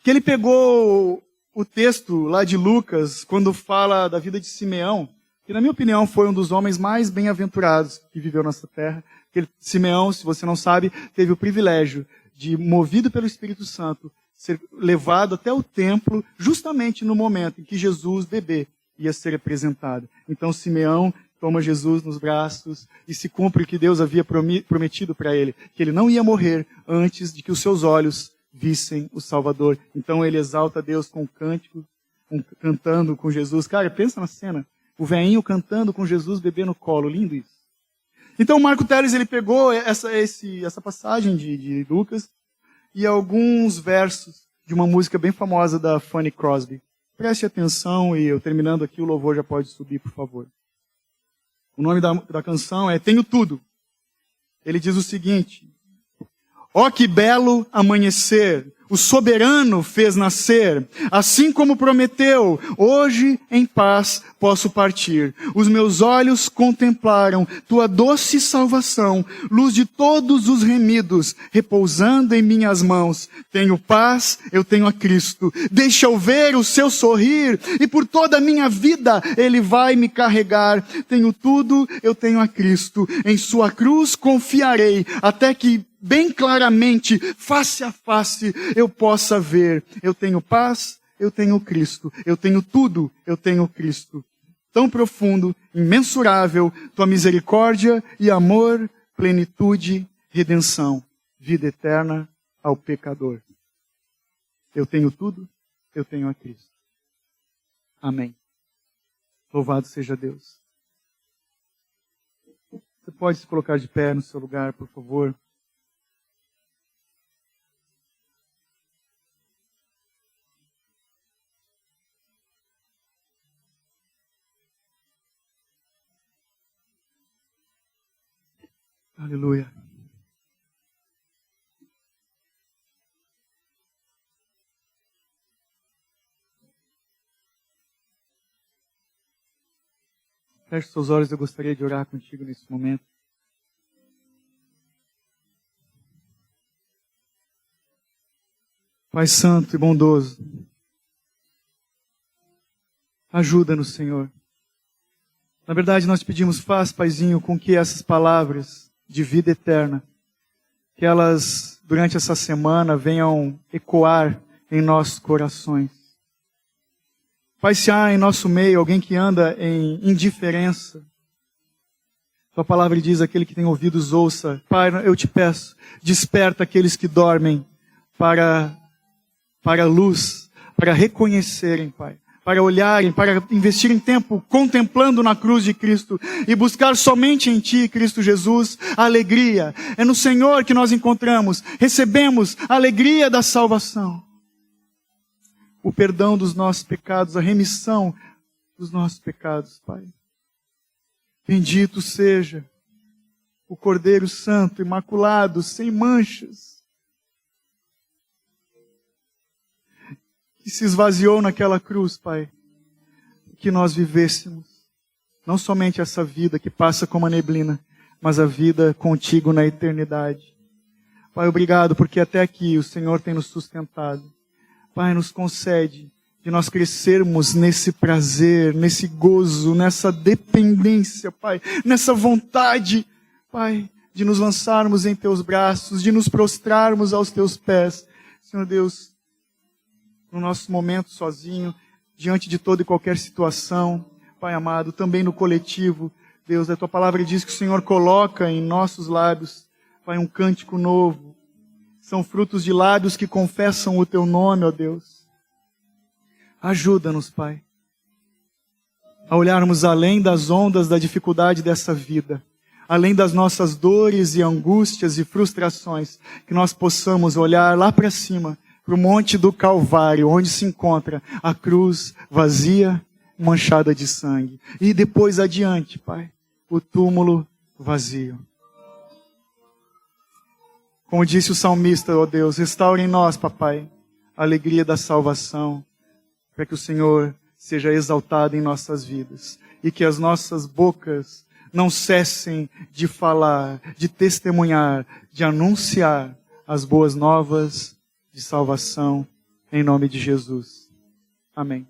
que ele pegou o texto lá de Lucas, quando fala da vida de Simeão, que na minha opinião foi um dos homens mais bem-aventurados que viveu nessa terra. Simeão, se você não sabe, teve o privilégio de, movido pelo Espírito Santo, ser levado até o templo justamente no momento em que Jesus, bebê, ia ser apresentado. Então Simeão toma Jesus nos braços e se cumpre o que Deus havia prometido para ele, que ele não ia morrer antes de que os seus olhos vissem o Salvador. Então ele exalta a Deus com cântico, cantando com Jesus. Cara, pensa na cena. O velhinho cantando com Jesus, bebê no colo. Lindo isso. Então o Marco Teles, ele pegou essa passagem de Lucas e alguns versos de uma música bem famosa da Fanny Crosby. Preste atenção e eu terminando aqui, o louvor já pode subir, por favor. O nome da canção é Tenho Tudo. Ele diz o seguinte: Ó que belo amanhecer! O soberano fez nascer, assim como prometeu, hoje em paz posso partir. Os meus olhos contemplaram tua doce salvação, luz de todos os remidos, repousando em minhas mãos. Tenho paz, eu tenho a Cristo. Deixa eu ver o seu sorrir, e por toda a minha vida Ele vai me carregar. Tenho tudo, eu tenho a Cristo. Em sua cruz confiarei, até que bem claramente, face a face, eu possa ver. Eu tenho paz, eu tenho Cristo. Eu tenho tudo, eu tenho Cristo. Tão profundo, imensurável, tua misericórdia e amor, plenitude, redenção, vida eterna ao pecador. Eu tenho tudo, eu tenho a Cristo. Amém. Louvado seja Deus. Você pode se colocar de pé no seu lugar, por favor. Aleluia. Feche seus olhos, eu gostaria de orar contigo nesse momento. Pai santo e bondoso, ajuda-nos, Senhor. Na verdade, nós te pedimos, faz, Paizinho, com que essas palavras de vida eterna, que elas, durante essa semana, venham ecoar em nossos corações. Pai, se há em nosso meio alguém que anda em indiferença, tua palavra diz, aquele que tem ouvidos ouça. Pai, eu te peço, desperta aqueles que dormem para a luz, para reconhecerem, Pai, para olharem, para investirem tempo contemplando na cruz de Cristo e buscar somente em Ti, Cristo Jesus, a alegria. É no Senhor que nós recebemos a alegria da salvação. O perdão dos nossos pecados, a remissão dos nossos pecados, Pai. Bendito seja o Cordeiro Santo, imaculado, sem manchas, que se esvaziou naquela cruz, Pai, que nós vivêssemos, não somente essa vida que passa como a neblina, mas a vida contigo na eternidade. Pai, obrigado, porque até aqui o Senhor tem nos sustentado. Pai, nos concede de nós crescermos nesse prazer, nesse gozo, nessa dependência, Pai, nessa vontade, Pai, de nos lançarmos em Teus braços, de nos prostrarmos aos Teus pés. Senhor Deus, no nosso momento sozinho, diante de toda e qualquer situação, Pai amado, também no coletivo, Deus, a Tua palavra diz que o Senhor coloca em nossos lábios, Pai, um cântico novo. São frutos de lábios que confessam o Teu nome, ó Deus. Ajuda-nos, Pai, a olharmos além das ondas da dificuldade dessa vida, além das nossas dores e angústias e frustrações, que nós possamos olhar lá para cima, para o monte do Calvário, onde se encontra a cruz vazia, manchada de sangue. E depois adiante, Pai, o túmulo vazio. Como disse o salmista, ó Deus, restaure em nós, Papai, a alegria da salvação, para que o Senhor seja exaltado em nossas vidas e que as nossas bocas não cessem de falar, de testemunhar, de anunciar as boas novas de salvação, em nome de Jesus. Amém.